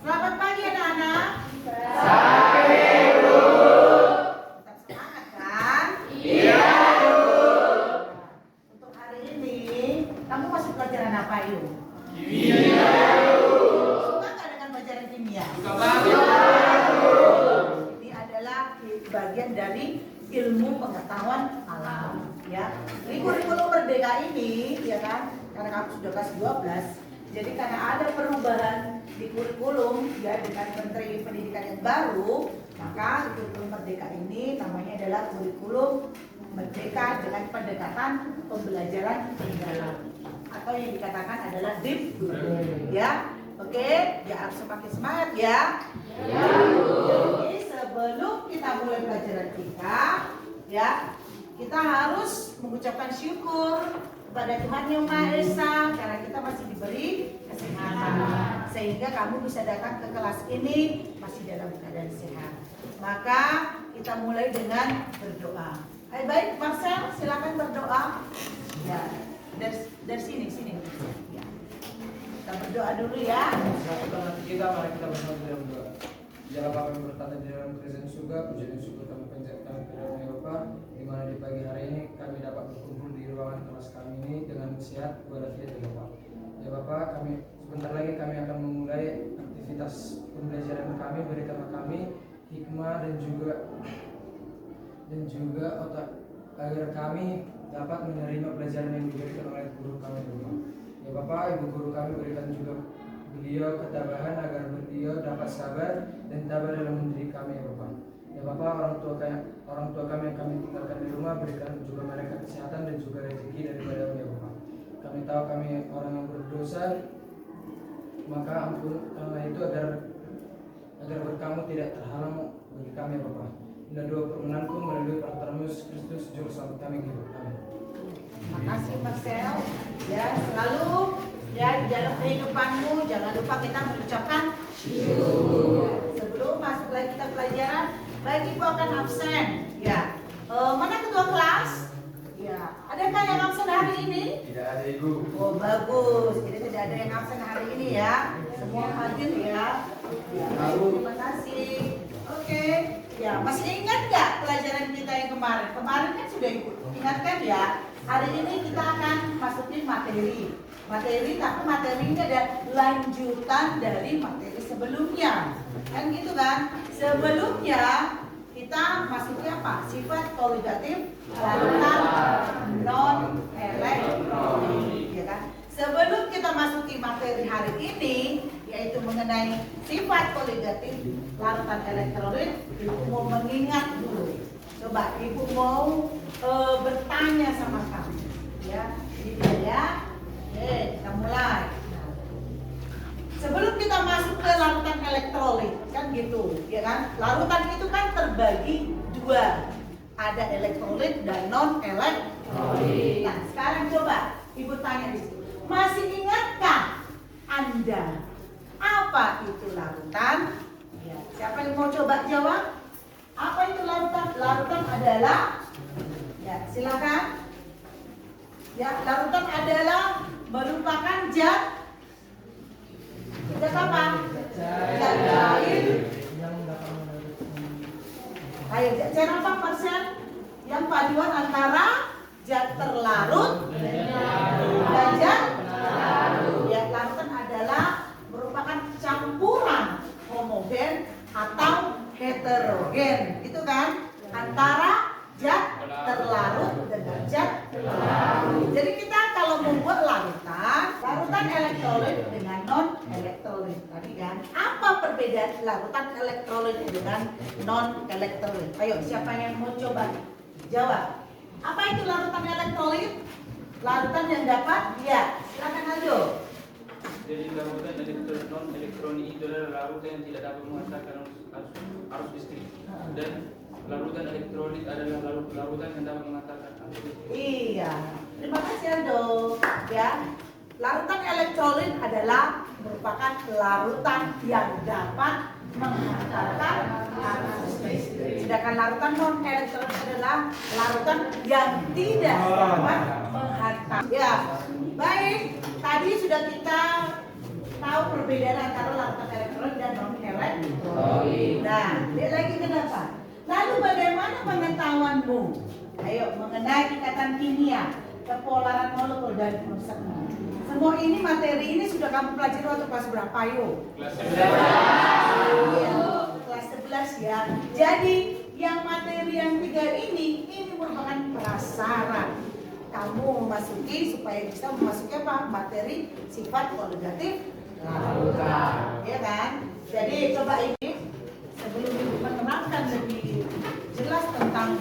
Selamat pagi anak-anak. Pagi, Bu. Tetap semangat kan? Iya, Bu. Untuk hari ini, kamu masuk pelajaran apa yuk? Kimia, Bu. Suka nggak dengan pelajaran kimia? Suka banget, Bu. Ini adalah bagian dari ilmu pengetahuan alam, ya. Di kurikulum merdeka ini, ya kan? Karena kamu sudah kelas 12, jadi karena ada perubahan di kurikulum, ya, dengan Menteri Pendidikan yang baru, maka kurikulum merdeka ini namanya adalah kurikulum merdeka dengan pendekatan pembelajaran mendalam, atau yang dikatakan adalah deep, ya. Oke, ya harus semakin semangat ya. Jadi sebelum kita mulai pelajaran kita, ya, kita harus mengucapkan syukur kepada Tuhan Yang Maha Esa karena kita masih diberi kesehatan, sehingga kamu bisa datang ke kelas ini masih dalam keadaan sehat. Maka kita mulai dengan berdoa. Baik, Marcel, silakan berdoa. Ya, dari sini. Ya. Kita berdoa dulu ya. Sekarang nanti kita, mari kita bersama dalam doa. Jangan Bapa yang bertata di dalam kerajaan surga, puji dan syukur kami panjatkan kepada Bapa, di mana di pagi hari ini kami dapat berkumpul di ruangan kelas kami ini dengan sehat walafiat ya Bapak. Ya Bapak, kami sebentar lagi kami akan memulai aktivitas pembelajaran kami, berikanlah kami hikmah dan juga otak agar kami dapat menerima pelajaran yang diberikan oleh guru kami Bapak. Ya Bapak, Ibu guru kami berikan juga beliau ketabahan agar beliau dapat sabar dan tabah dalam mendidik kami ya Bapak. Ya Bapak, orang tua kami yang kami tinggalkan di rumah, berikan juga mereka kesehatan dan juga rezeki daripada ya Bapak. Kami tahu kami orang yang berdosa, maka ampun karena itu agar berkamu tidak terhalang bagi kami ya Bapak. Inilah doa permenanku melalui perantara Yesus Kristus juru selamat kami hidup. Amin. Terima kasih Marcel. Ya, selalu ya di dalam kehidupanmu jangan lupa kita mengucapkan syukur. Sebelum masuk lagi kita pelajaran, baik ibu akan absen. Ya, mana ketua kelas? Ya, adakah yang absen hari ini? Tidak ada Ibu. Oh bagus, jadi tidak ada yang absen hari ini ya. Semua hadir ya. Ya, baik, terima kasih. Oke, ya masih ingat nggak pelajaran kita yang kemarin? Kemarin kan sudah ibu ingatkan ya. Hari ini kita akan masukin materi, tapi materi ini ada lanjutan dari materi sebelumnya, kan gitu kan? Sebelumnya kita masukin apa? Sifat koligatif larutan non elektronik, ya kan? Sebelum kita masuki materi hari ini, yaitu mengenai sifat koligatif larutan elektrolit, ibu mau mengingat dulu. Coba ibu mau bertanya sama kamu, ya. Jadi ya, kita mulai. Nah, sebelum kita masuk ke larutan elektrolit, kan gitu, ya kan? Larutan itu kan terbagi dua, ada elektrolit dan non elektrolit. Nah, sekarang coba ibu tanya di sini, masih ingatkah Anda apa itu larutan? Ya, siapa yang mau coba jawab? Apa itu larutan? Larutan adalah, ya silakan. Ya, larutan adalah merupakan zat apa? Zat cair. Ayo, zat apa Marcel? Yang paduan antara zat terlarut dan zat larut. Ya, larutan adalah merupakan campuran homogen atau heterogen, gitu kan, antara zat terlarut dengan zat larut. Jadi kita kalau membuat larutan elektrolit dengan non elektrolit tadi kan, apa perbedaan larutan elektrolit dengan non elektrolit? Ayo, siapa yang mau coba jawab? Apa itu larutan elektrolit? Larutan yang dapat, ya silakan aja. Jadi larutan non elektronik itu adalah larutan yang tidak dapat menghantarkan arus listrik, dan larutan elektrolit adalah larutan yang dapat mengantarkan arus listrik. Iya, terima kasih Aldo. Ya, larutan elektrolit adalah merupakan larutan yang dapat menghantarkan arus listrik. Sedangkan larutan non elektrolit adalah larutan yang tidak dapat menghantar. Ya, baik. Tadi sudah kita tahu perbedaan antara larutan elektrolit dan lihat lagi ke depan. Lalu bagaimana pengetahuanmu? Ayo, mengenai ikatan kimia, kepolaran molekul dan perusak. Semua ini materi ini sudah kamu pelajari waktu kelas berapa, yuk? Kelas Iya, kelas 11 ya. Jadi yang materi yang 3 ini merupakan prasyarat kamu memasuki supaya bisa memasuki apa? Materi sifat koligatif larutan, ya kan? Jadi coba ini sebelum menerangkan lebih jelas tentang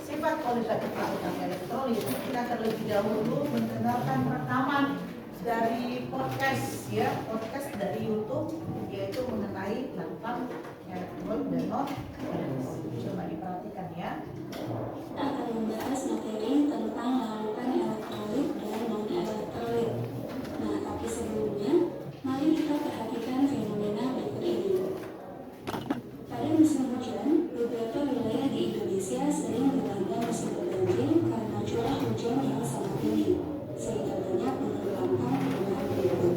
sifat koligatif larutan elektrolit, kita terlebih dahulu mendengarkan rekaman dari podcast ya, podcast dari YouTube yaitu mengenai larutan elektrolit dan non. Coba diperhatikan ya. Kita akan membahas materi tentang larutan elektrolit dan non-elektrolit. Nah, tapi sebelumnya, mari kita perhatikan fenomena berikut ini. Pada musim hujan, beberapa wilayah di Indonesia sering dilanda musim banjir karena curah hujan yang sangat tinggi, sehingga banyak menenggelamkan rumah penduduk.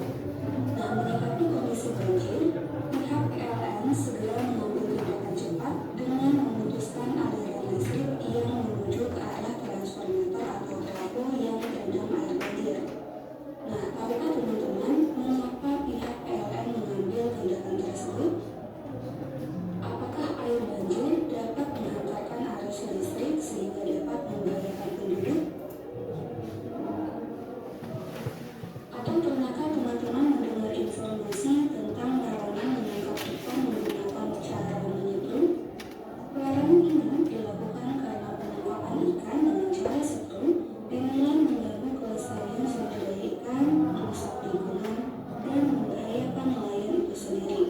Nah, menyikapi kondisi banjir, pihak PLN segera mengambil tindakan cepat dengan memutuskan aliran listrik yang menuju ke arah transformator atau trafo yang terendam air banjir. Nah, tahukah teman-teman mengapa pihak PLN mengambil tindakan tersebut? Apakah air banjir dapat menghantarkan arus listrik sehingga dapat membahayakan penduduk? Atau pernahkah teman-teman mendengar informasi tentang larangan menangkap ikan menggunakan cara menyetrum? Larangan ini dilakukan karena penangkapan ikan dengan cara setrum dinilai mengganggu kelestarian sumber daya ikan, merusak lingkungan, dan membahayakan nelayan itu sendiri.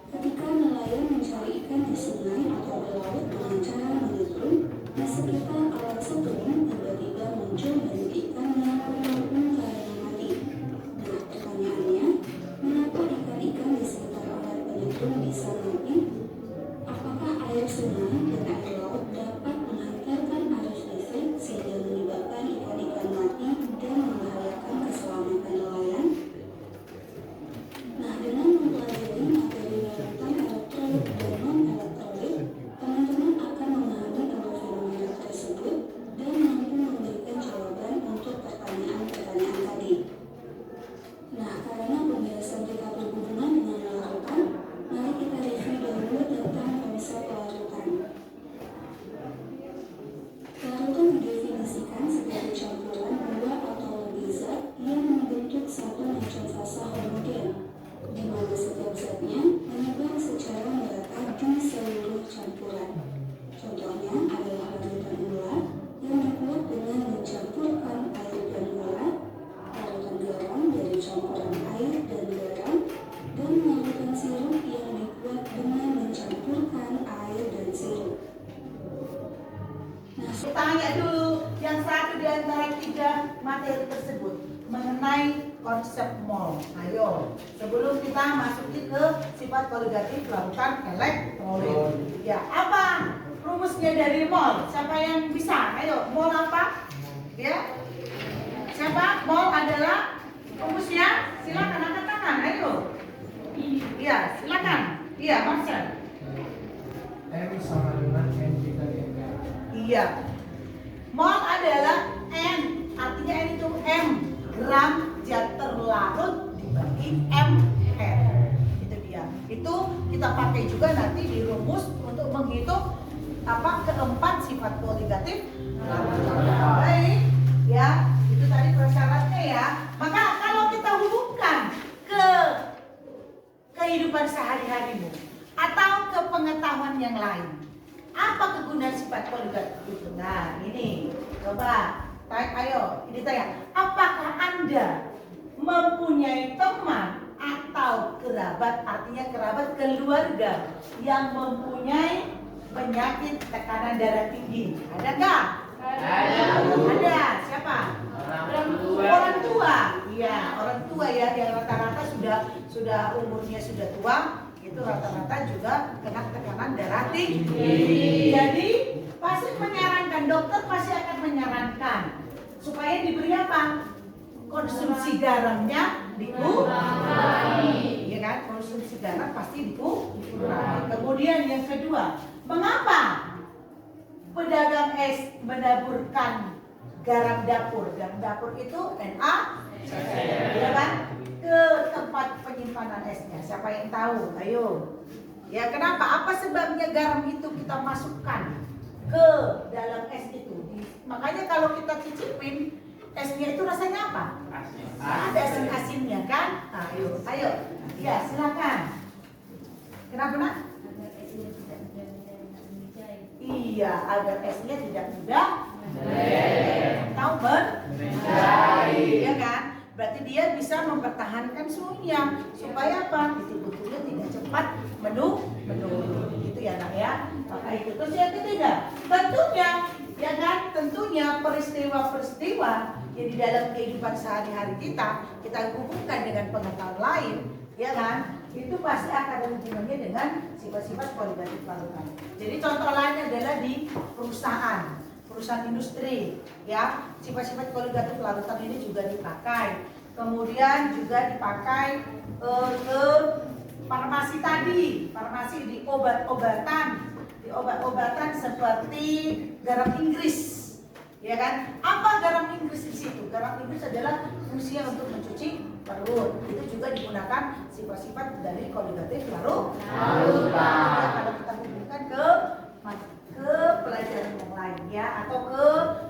Ketika nelayan mencari ikan di sungai atau di laut dengan cara menyetrum, di sekitar alat setrum tiba-tiba muncul banyak ikan yang berlubung karena mati. Nah, pertanyaannya, mengapa ikan-ikan di sekitar alat penyetrum bisa mati? Apakah air sungai dan air laut dapat menghantarkan arus listrik sehingga menyebabkan ikan-ikan mati dan membahayakan keselamatan nelayan? Nah, dengan mempelajari materi larutan elektrolit dan non-elektrolit, teman-teman akan memahami dua fenomena tersebut dan mampu memberikan jawaban untuk pertanyaan-pertanyaan tadi. Nah, karena pembahasan kita berhubungan dengan larutan, mari kita review dahulu tentang konsep larutan. Larutan didefinisikan sebagai campuran dua atau lebih zat yang membentuk satu macam fasa homogen, di mana setiap zatnya menyebar secara merata di seluruh campuran. Contohnya adalah larutan gula yang dibuat dengan mencampurkan air dan gula, larutan garam dari campuran air dan garam, dan larutan sirup yang dibuat dengan mencampurkan air dan sirup. Nah, Tanya dulu yang satu di antara 3 materi tersebut mengenai konsep mol. Ayo, sebelum kita masuki ke sifat koligatif larutan elektrolit. Ya, apa rumusnya dari mol? Siapa yang bisa? Ayo, mol apa? Ya, siapa? Mol adalah rumusnya. Silakan angkat tangan. Ayo. Iya, silakan. Iya, Marcel. M sama dengan N dikali M. Iya. Mol adalah N, artinya N itu M, gram zat terlarut dibagi mR. Itu dia. Itu kita pakai juga nanti di rumus untuk menghitung keempat sifat koligatif larutan. Baik, ya. Itu tadi persyaratnya ya. Maka kalau kita hubungkan ke kehidupan sehari-harimu atau ke pengetahuan yang lain, apa kegunaan sifat koligatif itu? Nah, ini coba ayo ini tanya, apakah Anda mempunyai teman atau kerabat, artinya kerabat keluarga yang mempunyai penyakit tekanan darah tinggi? Ada nggak? Ada. Siapa? Orang tua. Iya, orang tua ya, yang rata-rata sudah umurnya sudah tua, itu rata-rata juga kena tekanan darah tinggi. Jadi pasti menyarankan, dokter pasti akan menyarankan supaya diberi apa? Konsumsi garamnya dikurangi, ya ya kan? Konsumsi garam pasti dikurangi. Kemudian yang kedua, mengapa pedagang es menaburkan garam dapur? Garam dapur itu ya kan? Ke tempat penyimpanan esnya. Siapa yang tahu? Ayo. Ya, kenapa? Apa sebabnya garam itu kita masukkan ke dalam es itu? Makanya kalau kita cicipin esnya itu rasanya apa? Ada asin-asinnya kan? Ayo. Ya, silakan. Kenapa, Nak? Iya, agar esnya tidak mudah tahu ya kan? Berarti dia bisa mempertahankan suhunya supaya apa? Betul-betulnya tidak cepat menurun. Gitu ya, Nak ya. Maka itu. Terus yang ketiga, tentunya ya kan? Tentunya peristiwa-peristiwa yang di dalam kehidupan sehari-hari kita hubungkan dengan pengetahuan lain, ya kan? Itu pasti akan ada hubungannya dengan sifat-sifat kualitatif larutan. Jadi contoh lainnya adalah di perusahaan industri, ya, sifat-sifat kualitatif larutan ini juga dipakai. Kemudian juga dipakai ke farmasi tadi, farmasi di obat-obatan seperti garam Inggris, ya kan? Apa garam Inggris di situ? Garam Inggris adalah fungsinya untuk mencuci perut. Itu juga digunakan sifat-sifat dari kualitatif larutan. Ya, kalau kita hubungkan ke pelajaran yang lain ya, atau ke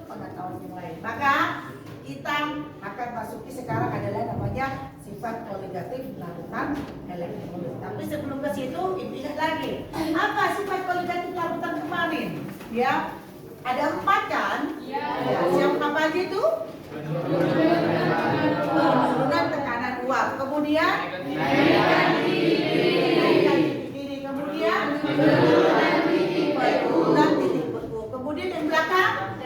pengetahuan yang lain, maka kita akan masuki sekarang adalah namanya sifat kualitatif larutan elektrolit. Tapi sebelum ke situ, ingat lagi apa sifat kualitatif larutan kemarin? Ya, ada 4 kan? Ya. Siapa apa aja itu? Penurunan tekanan uap. Kemudian naikkan titik. Kemudian penurunan titik beku. Kemudian yang belakang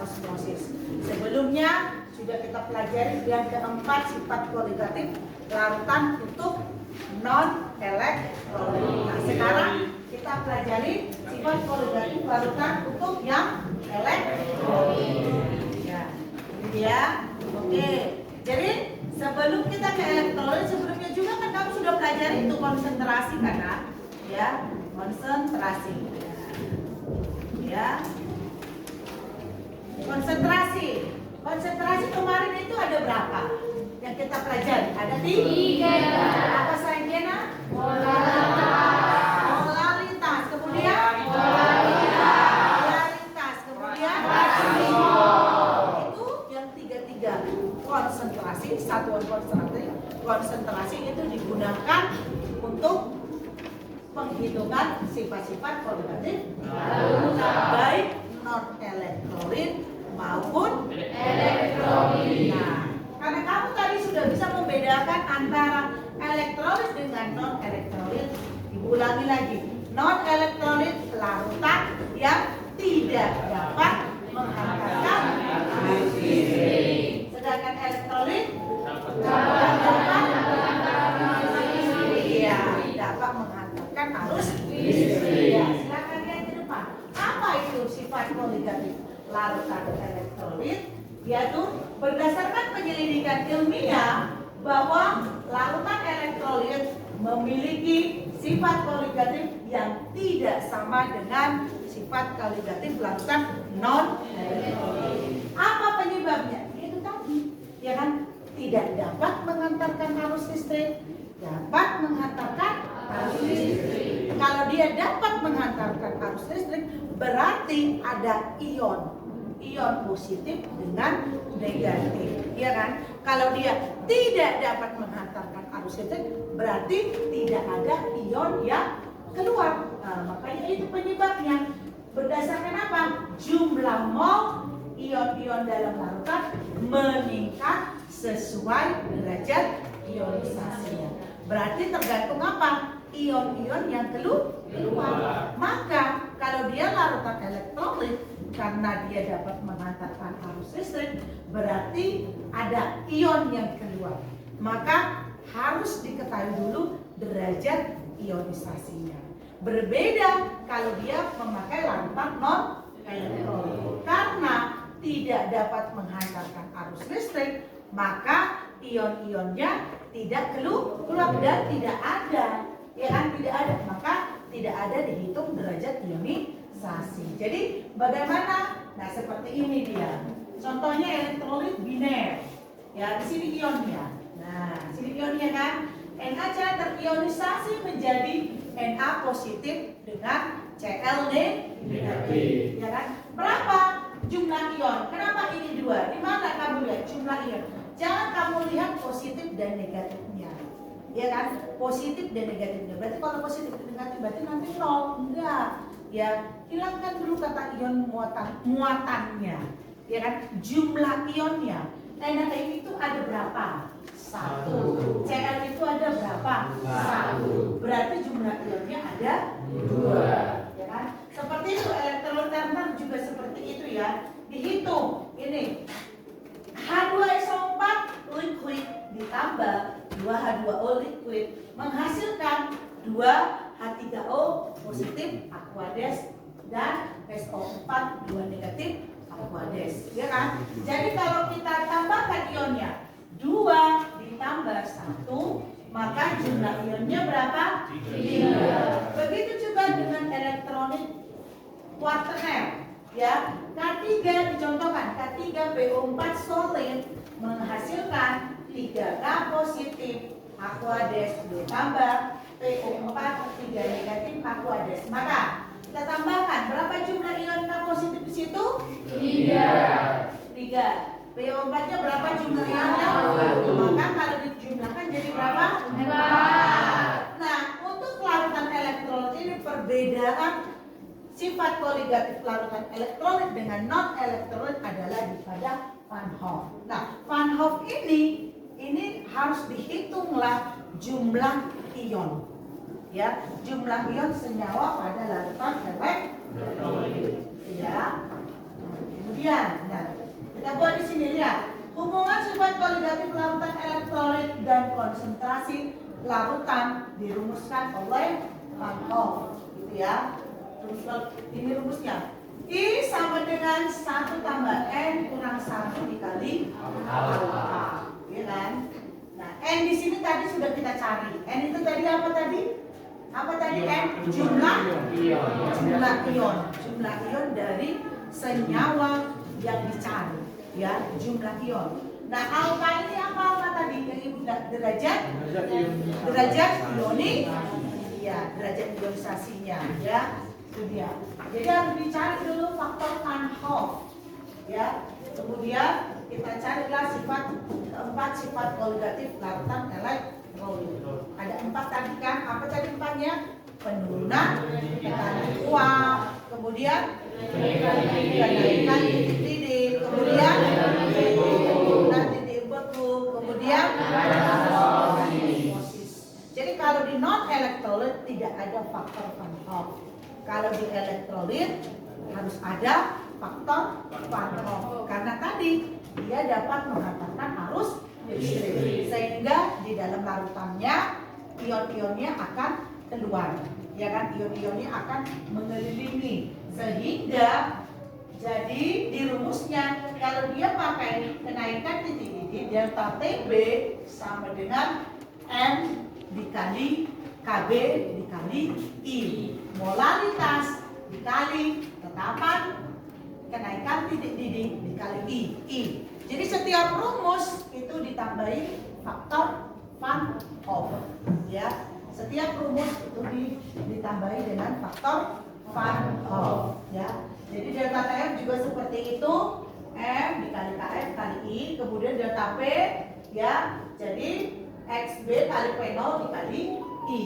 osmosis. Sebelumnya sudah kita pelajari yang keempat sifat kualitatif larutan untuk non-elektrolit. Nah, sekarang kita pelajari sifat kualitatif larutan untuk yang elektrolit. Ya, ini ya. Oke. Jadi sebelum kita ke elektrolit, sebelumnya juga kan kamu sudah pelajari itu konsentrasi kan? Ya, konsentrasi. Ya. Konsentrasi kemarin itu ada berapa? Yang kita pelajari ada 3. Apa saja, Nak? Polaritas. Kemudian polaritas. Kemudian itu yang 3. Konsentrasi, satuan konsentrasi itu digunakan untuk penghitungan sifat-sifat kualitatif baik non-elektrolit maupun elektrolit. Nah, karena kamu tadi sudah bisa membedakan antara elektrolit dengan non-elektrolit, diulangi lagi. Non-elektrolit larutan yang tidak dapat menghantarkan arus listrik. Sedangkan elektrolit dapat menghantarkan arus listrik. Ya, silakan lihat ke depan. Apa itu sifat kualitatif larutan elektrolit? Yaitu berdasarkan penyelidikan ilmiah bahwa larutan elektrolit memiliki sifat kualitatif yang tidak sama dengan sifat kualitatif larutan non-elektrolit. Apa penyebabnya? Itu tadi, ya kan? Tidak dapat menghantarkan arus listrik, dapat menghantarkan arus listrik. Kalau dia dapat menghantarkan arus listrik, berarti ada ion positif dengan negatif, ya kan? Kalau dia tidak dapat menghantarkan arus listrik, berarti tidak ada ion yang keluar. Nah, makanya itu penyebabnya. Berdasarkan apa? Jumlah mol ion-ion dalam larutan meningkat sesuai derajat ionisasinya. Berarti tergantung apa? Ion-ion yang keluar. Maka kalau dia larutan elektrolit, karena dia dapat menghantarkan arus listrik, berarti ada ion yang keluar. Maka harus diketahui dulu derajat ionisasinya. Berbeda kalau dia memakai larutan non-elektrolit. Karena tidak dapat menghantarkan arus listrik, maka ion-ionnya tidak keluar dan tidak ada, ya kan, tidak ada, maka tidak ada dihitung derajat ionisasi. Jadi bagaimana? Nah seperti ini dia. Contohnya elektrolit biner. Ya di sini ionnya. Nah di sini ionnya kan. NaCl terionisasi menjadi Na positif dengan Cl negatif. Ya kan? Berapa jumlah ion? Kenapa ini 2? Di mana kamu lihat jumlah ion? Jangan kamu lihat positif dan negatifnya. Ya kan? Positif dan negatifnya. Berarti kalau positif dan negatif berarti nanti 0. Enggak. Ya, hilangkan dulu kata ion muatannya. Ya kan? Jumlah ionnya. Na itu ada berapa? 1. Cl itu ada berapa? 1. Berarti jumlah ionnya ada 2. Ya kan? Seperti itu elektrolit ternar juga seperti itu ya. Dihitung. Ini H2SO4 liquid ditambah 2H2O liquid menghasilkan 2H3O positif Aquades dan SO4 2 negatif Aquades, ya kan? Jadi kalau kita tambahkan ionnya 2 ditambah 1, maka jumlah ionnya berapa? 3. Begitu juga dengan elektrolit kuartener, ya. K3 dicontohkan, K3PO4 solid menghasilkan 3K positif Aquades ditambah PO4 3 negatif Aquades. Maka kita tambahkan berapa jumlah ion K positif di situ? 3. PO4-nya berapa jumlah ionnya? Maka kalau dijumlahkan jadi berapa? 4. Nah, untuk larutan elektrolit ini perbedaan sifat koligatif larutan elektrolit dengan non elektrolit adalah pada Van Hoff. Nah, Van Hoff ini harus dihitunglah jumlah ion. Ya, jumlah ion senyawa pada larutan elektrolit. Ya. Kemudian, nah, kita buat di sini lihat hubungan sifat koligatif larutan elektrolit dan konsentrasi larutan dirumuskan oleh Van Hoff, gitu ya. Ini rumusnya. I sama dengan 1 tambah N kurang 1 dikali alfa. Ya kan? Nah, N di sini tadi sudah kita cari. N itu tadi apa tadi? Apa tadi N? Jumlah ion. Jumlah ion dari senyawa yang dicari. Ya, jumlah ion. Nah, alfa ini apa alfa tadi? Yang Ibu derajat derajat ionisasinya, ya. Itu dia. Jadi harus dicari dulu faktor Van Hoff, ya. Kemudian kita carilah keempat sifat koligatif larutan elektrolit. Ada 4 tadi kan? Apa tadi 4-nya? Penurunan tekanan uap, kemudian kenaikan titik-titik, kemudian penurunan titik beku, kemudian osmosis. Jadi kalau di non elektrolit tidak ada faktor Van Hoff. Kalau di elektrolit harus ada faktor Van Hoff karena tadi dia dapat menghantarkan arus listrik sehingga di dalam larutannya ion-ionnya akan keluar, ya kan? Ion-ionnya akan mengelilingi sehingga jadi di rumusnya kalau dia pakai kenaikan titik-titik delta TB sama dengan M dikali KB dikali I, molaritas dikali tetapan kenaikan titik-titik dikali I. Jadi setiap rumus itu ditambahi faktor Van Hoff, ya. Setiap rumus itu ditambahi dengan faktor Van Hoff, ya. Jadi delta TF juga seperti itu, M dikali KF kali I, kemudian delta P, ya. Jadi XB kali P0 dikali I.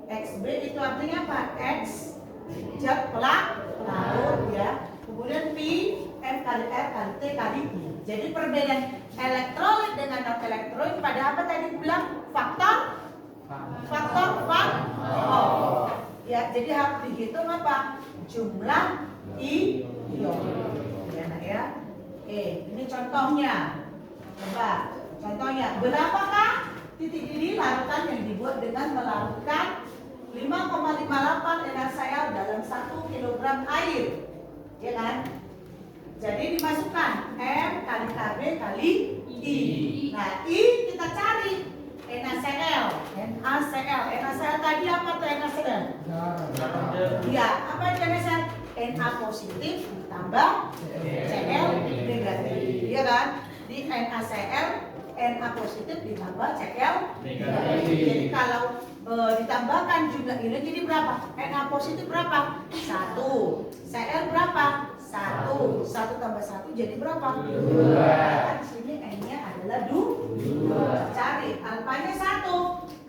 XB itu artinya apa? X zat pelarut, ya. Kemudian P M kali R kali T kali I. Jadi perbedaan elektrolit dengan non elektrolit pada apa tadi bilang? Faktor Van Hoff. Ya, jadi harus dihitung apa? Jumlah ion. Ya, nah ya. Ini contohnya. Coba, contohnya berapakah titik-titik larutan yang dibuat dengan melarutkan 5,58 NaCl dalam 1 kg air, ya kan? Jadi dimasukkan M kali KB kali I. I. Nah, I kita cari NaCl. NaCl tadi apa tuh NaCl? Iya, apa itu NaCl? Na positif ditambah Cl negatif. Iya kan? Di NaCl Na positif ditambah Cl negatif. Jadi kalau ditambahkan jumlah ini jadi berapa? Na positif berapa? 1. Cl berapa? 1. 1 tambah 1 jadi berapa? 2. Kan sini N-nya adalah 2. Cari alfanya 1.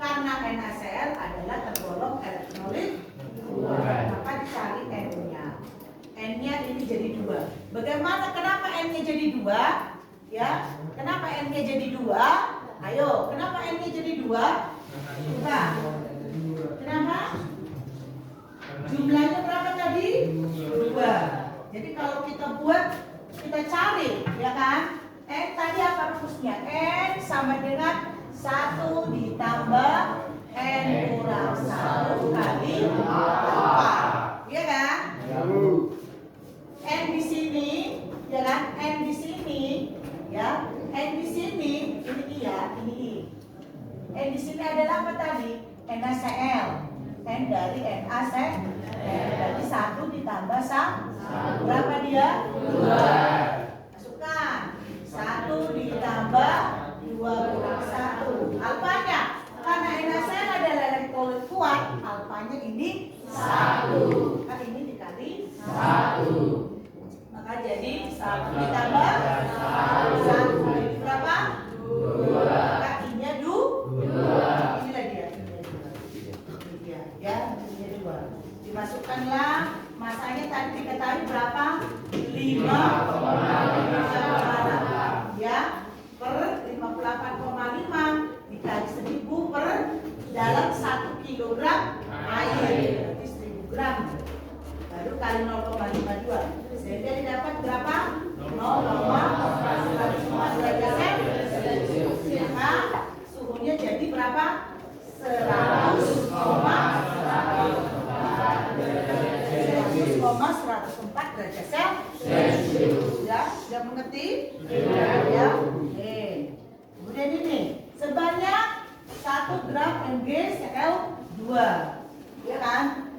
Karena NaCl adalah tergolong elektrolit 2. Maka dicari N-nya. N-nya ini jadi 2. Bagaimana? Kenapa N-nya jadi 2? Ya, kenapa N-nya jadi 2? Ayo, kenapa N-nya jadi 2? Coba. Kenapa? Jumlahnya berapa tadi? 2. Jadi kalau kita buat, kita cari, ya kan? N tadi apa rumusnya? N sama dengan 1 ditambah N kurang 1 kali 4. Iya kan? N di sini, ya kan? N di sini, ya. N di sini, ini I ya, ini I. N di sini adalah apa tadi? NaCl. N dari NaCl. Berarti 1 ditambah 1. Berapa dia? 2. Masukkan. 1 ditambah 2 kurang 1. Alfanya. Karena NaCl adalah elektrolit kuat, alfanya ini 1. Kan ini dikali 1. Maka jadi 1 ditambah 1 jadi berapa? 2. Maka I-nya 2. Inilah dia. Ini dia, ya, I-nya 2. Dimasukkanlah, masanya tadi diketahui berapa? 5,8 ya, per 58,5 dikali 1000 per dalam 1 kilogram air, berarti 1000 gram. Baru kali 0,52 sehingga didapat berapa? 0,104 derajat Celcius. Maka suhunya jadi berapa? 100,104 derajat Celcius. Ya, sudah mengerti? Ya. Oke. Kemudian ini sebanyak 1 gram NaCl2, ya kan?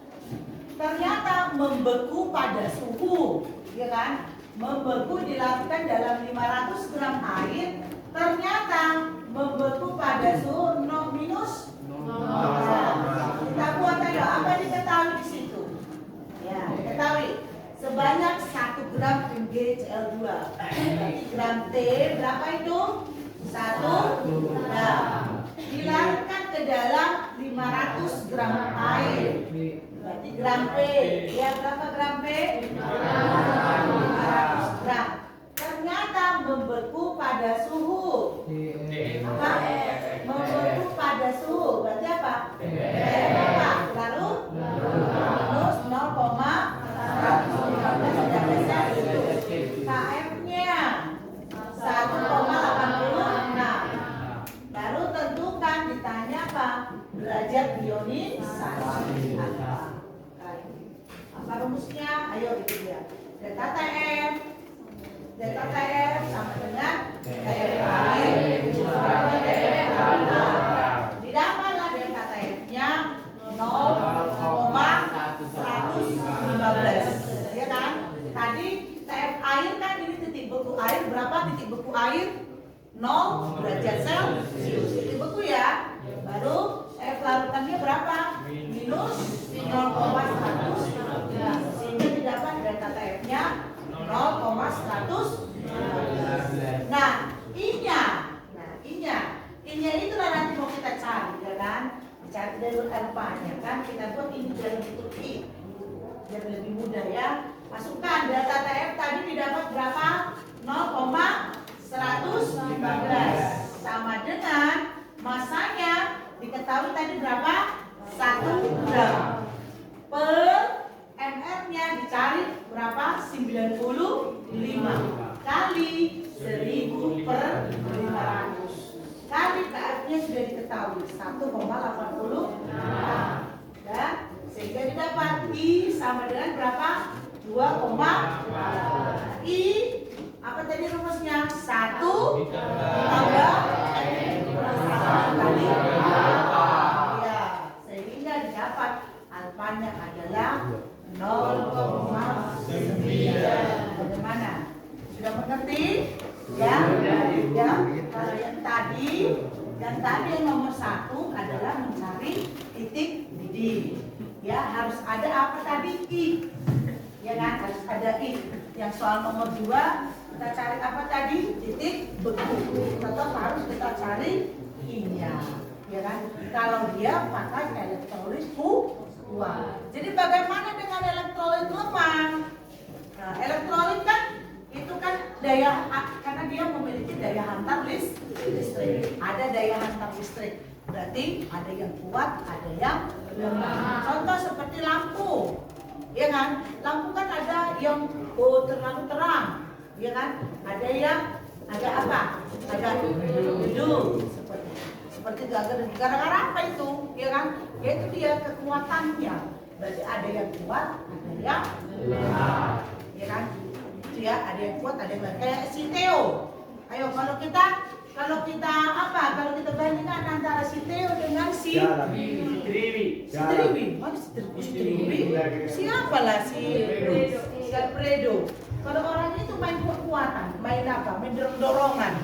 Ternyata membeku pada suhu, ya kan? Membeku dilakukan dalam 500 gram air, ternyata membeku pada suhu minus 0. Kita buat aja apa diketahui di situ? Ya, diketahui sebanyak 1 gram NaCl2. Berarti gram T berapa itu? 1 gram. Dilarutkan ke dalam 500 gram air. Berarti gram P. Ya, berapa gram P? 500 gram. Ternyata membeku pada suhu. Apa? Membeku pada suhu. Berarti apa? Berapa? Lalu minus 0,115 derajat Celcius. KF-nya 1,86. Baru tentukan, ditanya apa? Derajat ionisasi apa rumusnya? Ayo itu dia. Delta TF sama dengan TF air kurang TF tanah. Didapatlah delta TF-nya 0,115. Ya kan? Tadi TF air kan ini titik beku air berapa? Titik beku air 0 derajat Celcius. Titik beku ya. Baru TF larutannya berapa? Minus 0,115. Sehingga didapat delta TF-nya 0,115. Nah, I-nya itulah nanti mau kita cari, ya kan? Cari dari alfanya kan, kita buat ini dalam bentuk I biar lebih mudah ya. Masukkan delta TF tadi didapat berapa? 0,115 sama dengan masanya diketahui tadi berapa? 1 gram per ml-nya dicari berapa? 95 kali 1000 per 500 kali KF-nya sudah diketahui 1,86 dan sehingga didapat I sama dengan berapa? 2, I apa tadi jadi rumusnya 1 tambah kali alfa. Ya, sehingga dapat alfanya adalah 0,9. Bagaimana? Sudah mengerti? Ya, ya. Kalau yang tadi yang nomor 1 adalah mencari titik didih. Ya, harus ada apa tadi? I. Ya kan, harus ada I. Yang soal nomor 2 kita cari apa tadi? Titik beku. Tetap harus kita cari I-nya. Ya kan? Kalau dia pakai elektrolit kuat. Jadi bagaimana dengan elektrolit lemah? Nah, elektrolit kan itu kan daya, karena dia memiliki daya hantar listrik. Ada daya hantar listrik. Berarti ada yang kuat, ada yang lemah. Contoh seperti lampu. Ya kan? Lampu kan ada yang terlalu terang. Ya kan? Ada yang ada apa? Ada redup. Seperti gara-gara apa itu? Ya kan? Yaitu dia kekuatannya. Berarti ada yang kuat, ada yang lemah. Ya kan? Itu ya, ada yang kuat, ada yang lemah. Kayak si Theo. Ayo kalau kita apa? Kalau kita bandingkan antara si Theo dengan si Triwi. Mana si Triwi? Siapa lah si Alfredo? Kalau orang itu main kekuatan, main apa? Main dorongan.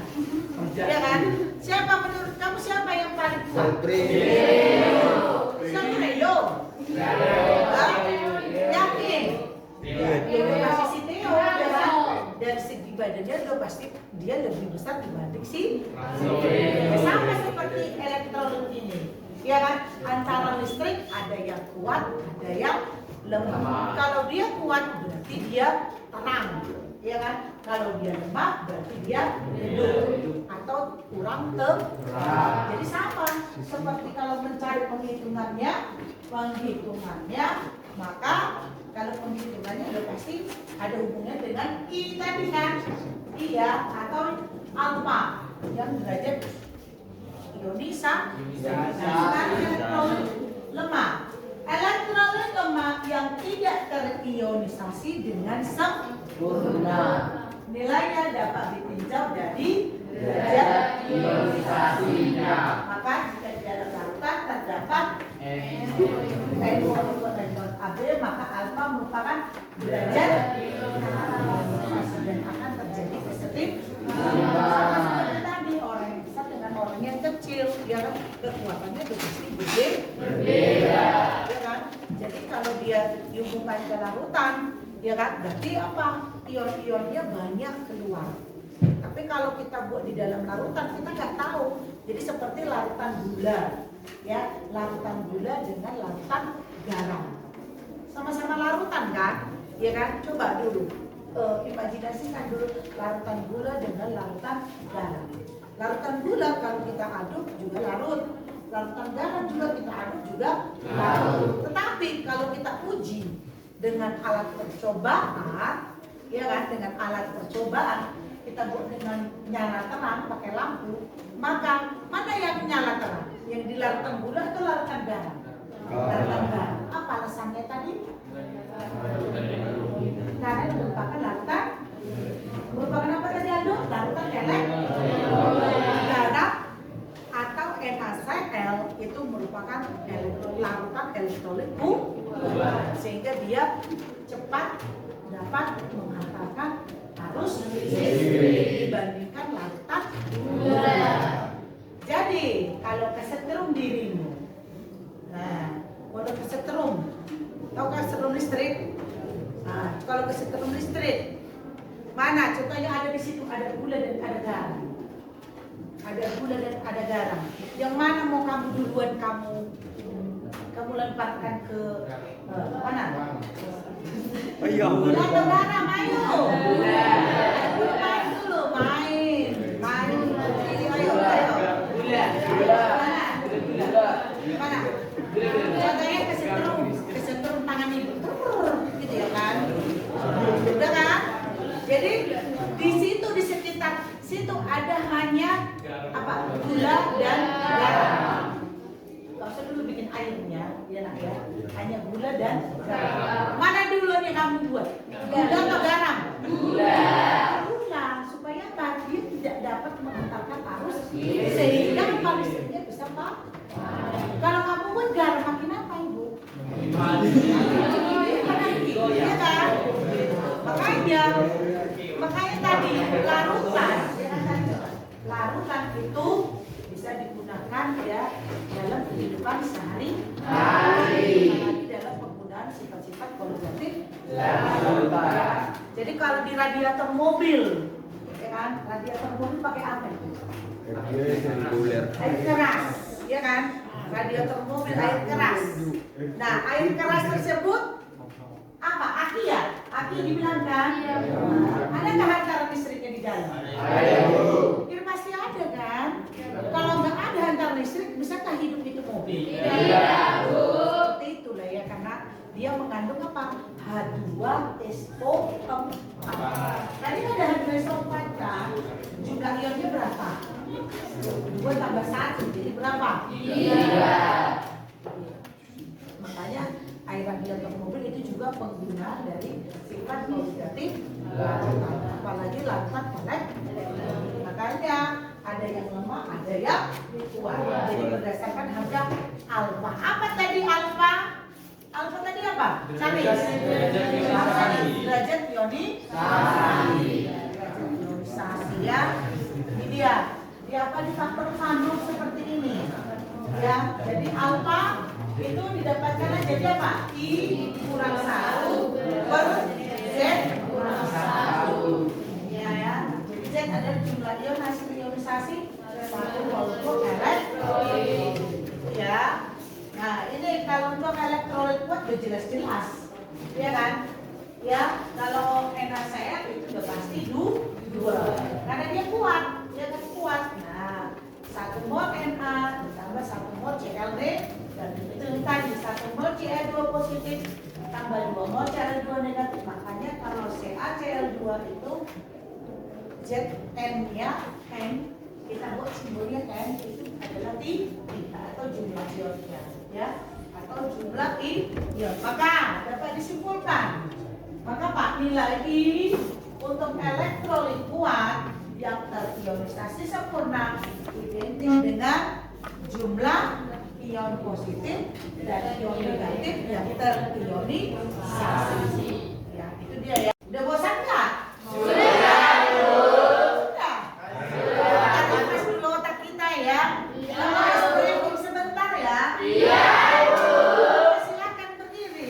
Ya kan? Siapa menurut kamu siapa yang paling kuat? Alfredo. Yakin? Ya pasti si Theo ya kan? Dari segi badannya udah pasti dia lebih besar dibanding si sama seperti elektrolit ini. Ya kan? Antara listrik ada yang kuat, ada yang lemah. Kalau dia kuat berarti dia terang, ya kan? Kalau dia lemah berarti dia redup atau kurang terang. Jadi sama seperti kalau mencari penghitungannya, maka kalau penghitungannya udah pasti ada hubungannya dengan I tadi kan? Iya atau alfa yang derajat ionisasi. Elektrolit lemah. Elektrolit lemah yang tidak terionisasi dengan sempurna. Nilainya dapat ditinjau dari derajat ionisasinya. Maka jika di dalam larutan terdapat N2 maka alfa merupakan derajat ionisasi dan akan terjadi kesetimbangan. Sama tadi orang yang besar dengan orang yang kecil, ya kan kekuatannya itu pasti berbeda. Ya kan? Jadi kalau dia dihubungkan ke larutan, ya kan berarti apa? Ion-ionnya banyak keluar. Tapi kalau kita buat di dalam larutan kita nggak tahu. Jadi seperti larutan gula, ya larutan gula dengan larutan garam. Sama-sama larutan kan? Ya kan? Coba dulu imajinasikan dulu larutan gula dengan larutan garam. Larutan gula kalau kita aduk juga larut. Larutan garam juga kita aduk juga larut. Tetapi kalau kita uji dengan alat percobaan, ya kan, dengan alat percobaan kita buat dengan nyala terang pakai lampu, maka mana yang nyala terang? Yang di larutan gula atau larutan garam? Larutan garam. Apa alasannya tadi? Karena merupakan larutan apa tadi aduk? Larutan garam atau NaCl itu merupakan larutan elektrolit sehingga dia cepat dapat menghantarkan arus listrik dibandingkan larutan gula. Jadi kalau kesetrum dirimu, nah kalau kesetrum, tahu kesetrum listrik? Nah, kalau kesetrum listrik, mana? Contohnya ada di situ ada gula dan ada garam. Ada gula dan ada garam. Yang mana mau kamu duluan kamu lemparkan ke mana? Gula atau garam? Ayo. Main dulu, main. Ayo. Mana? Contohnya kesetrum tangan ibu, gitu ya kan? Udah kan? Jadi di situ di sekitar situ ada hanya apa? Gula dan garam. Gak usah dulu bikin airnya, ya nak ya. Hanya gula dan garam. Mana duluan yang kamu buat? Gula atau garam? Gula. Supaya mengantarkan arus sehingga apa listriknya bisa Pak. Kalau kamu pegar makin apa Ibu? Iya kan? Makanya tadi larutan itu bisa digunakan ya dalam kehidupan sehari-hari, dalam penggunaan sifat-sifat kolugatif larutan. Jadi kalau di radiator mobil, ya kan, radiator mobil pakai apa itu? Air keras, ya kan? Radiator mobil air keras. Nah, air keras tersebut apa? Aki ya? Aki dibilang kan? Ada nggak hantaran listriknya di dalam? Ya pasti ada kan? Kalau nggak ada hantaran listrik, bisakah hidup itu mobil? Tidak. Seperti itulah ya, karena dia mengandung apa? H2SO4. Tadi ada H2SO4 kan? Jumlah ionnya berapa? 2 tambah 1, jadi berapa? 3. Makanya air radiator mobil itu juga penggunaan dari sifat kolugatif larutan, apalagi larutan elektrik. Makanya ada yang lemah, ada yang kuat. Jadi berdasarkan harga alfa. Apa tadi alfa? Alfa tadi apa? Cari. Derajat ionisasi ya. Ini dia. Dia apa di faktor Van seperti ini. Ya, jadi alfa itu didapatkan jadi apa? I kurang 1 per Z kurang 1. Ya. Jadi Z adalah jumlah ion hasil ionisasi 1 molekul elektrolit. Ya. Nah, ini kalau untuk elektrolit kuat udah jelas-jelas. Ya kan? Ya, kalau NaCl itu udah pasti 2. Karena dia kuat, dia kan kuat. Nah, 1 mol Na ditambah 1 mol Cl dan itu tadi 1 mol Cl2 positif tambah 2 mol Cl2 negatif. Makanya kalau CaCl2 itu Zn-nya N, kita buat simbolnya N itu adalah 3 atau jumlah ionnya ya, atau jumlah ion. Maka dapat disimpulkan, maka Pak, nilai I untuk elektrolit kuat yang terionisasi sempurna identik dengan jumlah ion positif dan ion negatif yang terionisasi. Ya, itu dia ya. Udah bosan nggak? Sudah. Kita tes dulu otak kita ya. Kita mau breathing sebentar ya. Iya. Silakan berdiri.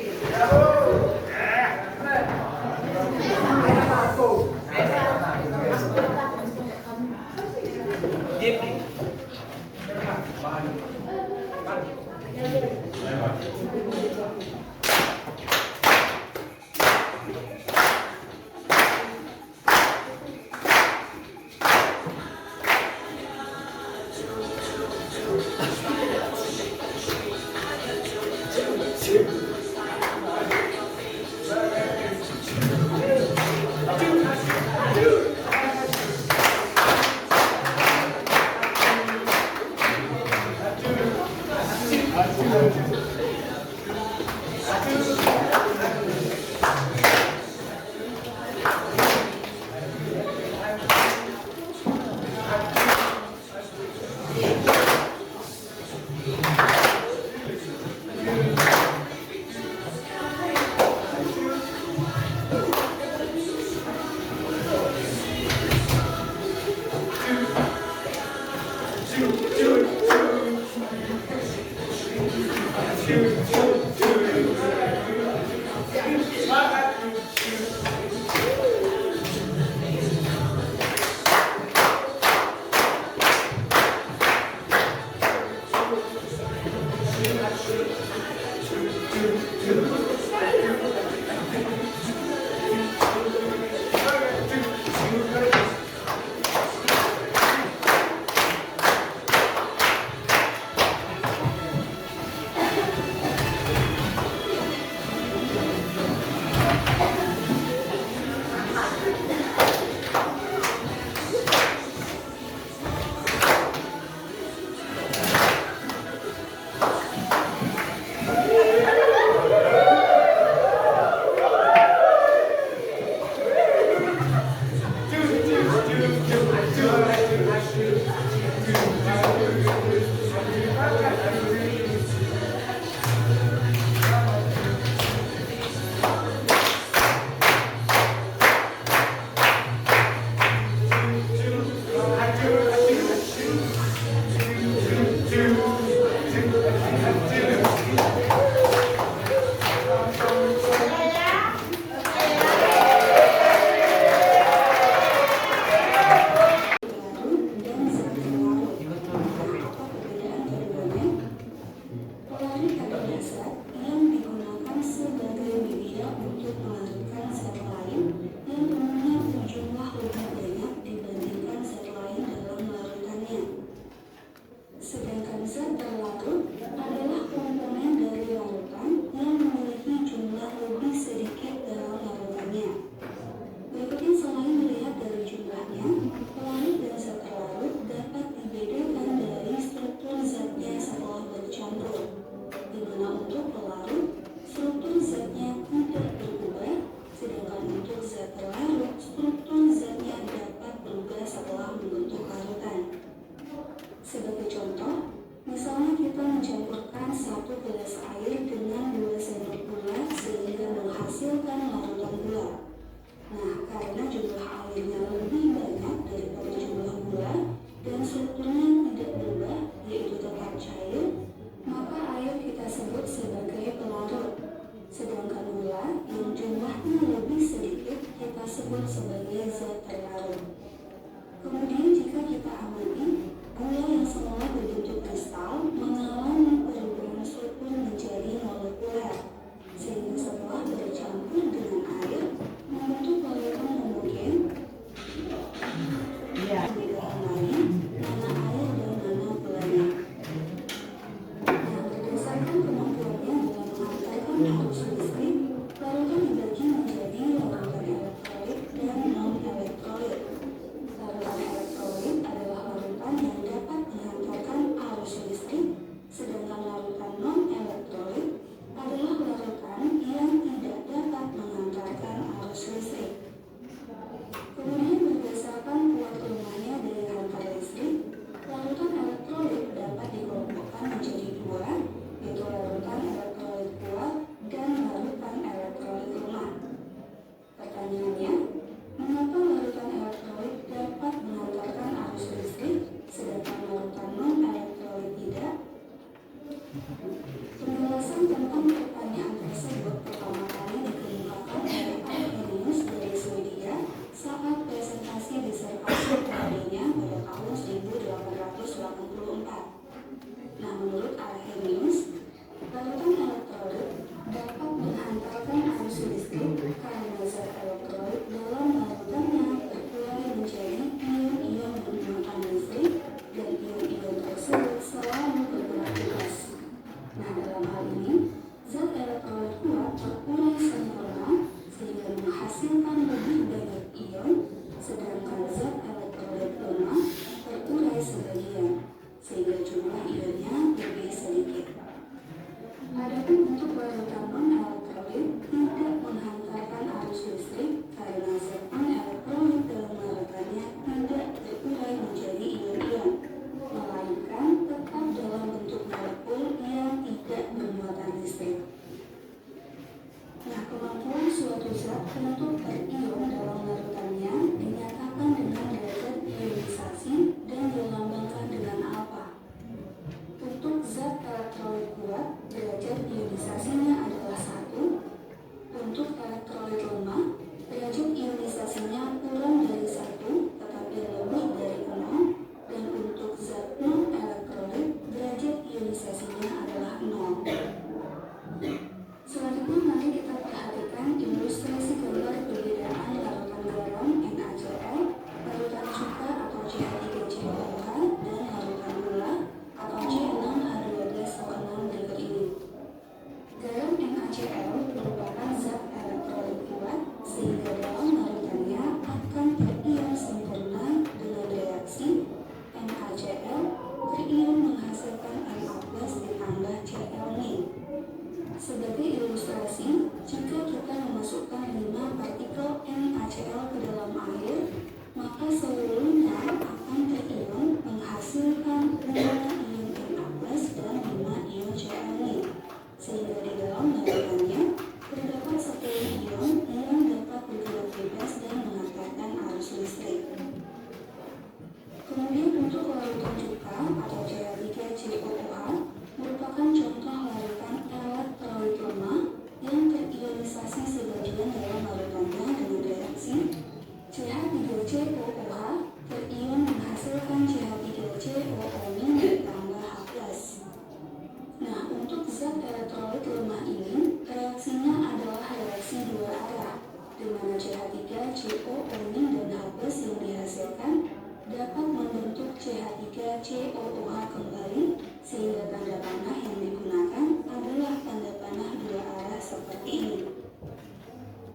adalah zat yang digunakan sebagai media untuk melarutkan zat lain yang umumnya berjumlah lebih banyak dibandingkan zat lain dalam larutannya. Sedangkan zat terlarut adalah komponen dari larutan yang memiliki jumlah lebih sedikit dalam larutannya. Berikutnya, selain melihat dari jumlahnya, pelarut dan zat terlarut dapat dibedakan dari struktur zatnya setelah bercampur, di mana untuk pelarut, struktur zatnya tidak berubah, sedangkan untuk zat terlarut, struktur zatnya dapat berubah setelah membentuk larutan. Sebagai contoh, misalnya kita mencampurkan 1 gelas air dengan 2 sendok gula sehingga menghasilkan larutan gula. Nah, karena jumlah airnya lebih banyak daripada jumlah gula dan strukturnya tidak berubah, yaitu tetap cair, maka air kita sebut sebagai pelarut. Sedangkan gula yang jumlahnya lebih sedikit kita sebut sebagai zat terlarut. Kemudian jika kita amati, gula yang semula berbentuk kristal mengalami perubahan struktur menjadi molekuler, sehingga setelah bercampur dengan air membentuk larutan homogen. Membedakan lain mana air dan mana gulanya. Nah, berdasarkan kemampuannya dalam mengantarkan arus listrik, larutan dibagi menjadi larutan elektrolit dan non-elektrolit. Larutan elektrolit adalah larutan yang dapat menghantarkan arus listrik, sedangkan larutan non-elektrolit adalah larutan yang tidak dapat menghantarkan arus listrik. Kemudian berdasarkan kuat lemahnya daya hantar listrik, larutan elektrolit dapat dikelompokkan menjadi 2, yaitu larutan elektrolit kuat dan larutan elektrolit lemah. Pertanyaannya, mengapa larutan elektrolit dapat menghantarkan arus listrik, sedangkan larutan non-elektrolit tidak? Penjelasan tentang pertanyaan tersebut pertama kali dikemukakan oleh Arrhenius dari Swedia saat presentasi disertasi pradinya pada tahun 1884. Nah, menurut Arrhenius, larutan elektrolit dapat menghantarkan arus listrik karena zat elektrolit dalam larutannya terkurai menjadi ion-ion bermuatan listrik dan ion-ion tersebut selalu bergerak bebas. Nah, dalam hal ini, zat elektrolit kuat terkurai sempurna sehingga menghasilkan lebih banyak ion, sedangkan zat elektrolit lemah terkurai sebagian sehingga jumlah ionnya lebih sedikit. Adapun untuk larutan non-elektrolit tidak menghantarkan arus listrik karena zat non-elektrolit dalam larutannya tidak terkurai menjadi ion-ion, melainkan tetap dalam bentuk molekul yang tidak bermuatan listrik. Nah, kemampuan suatu zat untuk berion dalam larutannya dinyatakan dengan derajat ionisasi dan dilambangkan dengan alfa. Untuk zat elektrolit kuat, derajat ionisasinya adalah 1. Untuk elektrolit lemah, derajat ionisasinya kurang dari 1, tetapi lebih dari 0. Dan untuk zat non-elektrolit, derajat ionisasinya adalah 0. Selanjutnya, mari kita perhatikan ilustrasi gambar perbedaan larutan garam NaCl, larutan cuka atau CH3COOH, dan larutan gula atau C6H12O6 berikut ini. Garam NaCl merupakan zat elektrolit kuat sehingga dalam larutannya akan berion sempurna dengan reaksi NaCl berion menghasilkan Na+ ditambah Cl-. Sebagai ilustrasi, jika kita memasukkan 5 partikel NaCl ke dalam air, maka seluruhnya akan berion menghasilkan 5 ion Na+ dan 5 ion Cl-, sehingga di dalam larutannya terdapat 10 ion yang dapat bergerak bebas dan menghantarkan arus listrik. Kemudian untuk larutan cuka atau CH3COOH merupakan contoh larutan elektrolit lemah yang terionisasi sebagian dalam larutannya dengan reaksi CH3COOH berion menghasilkan zat elektrolit lemah ini reaksinya adalah reaksi dua arah, di mana CH3CO dan H+ yang dihasilkan dapat membentuk CH3COOH kembali, sehingga tanda panah yang digunakan adalah tanda panah dua arah seperti ini.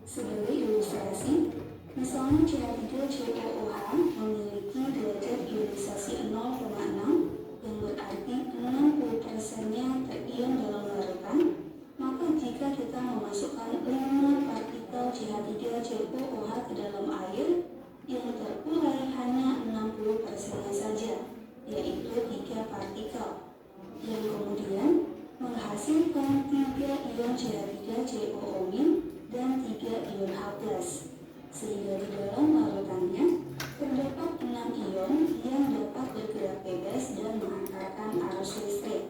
Sebagai ilustrasi, misalnya CH3COOH memiliki derajat ionisasi 0,6 yang berarti 60%-nya terion dalam larutan, maka jika kita memasukkan 5 partikel CH3COOH ke dalam air, yang terurai hanya 60%-nya saja, yaitu 3 partikel, yang kemudian menghasilkan 3 ion CH3COO- dan 3 ion H+, sehingga di dalam larutannya terdapat 6 ion yang dapat bergerak bebas dan menghantarkan arus listrik.